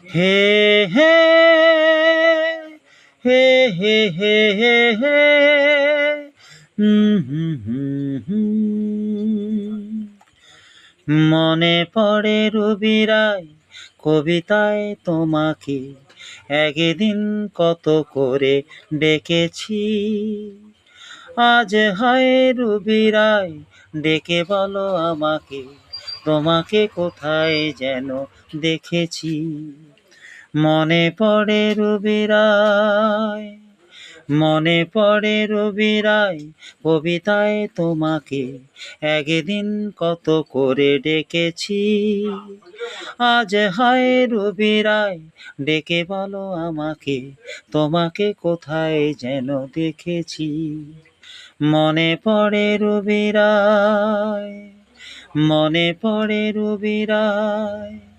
হে হে হে হে হে হে হে মনে পড়ে রবিরায় কবিতায় তোমাকে একদিন কত করে ডেকেছি। আজ হয় রবিরায় ডেকে বলো আমাকে, তোমাকে কোথায় যেন দেখেছি। মনে পড়ে রবিরায়, মনে পড়ে রবিরায় কবিতায় তোমাকে একদিন কত করে ডেকেছি। আজ হয় রবিরায় ডেকে বলো আমাকে, তোমাকে কোথায় যেন দেখেছি। মনে পড়ে রবিরায়, মনে পড়ে রবিরায়।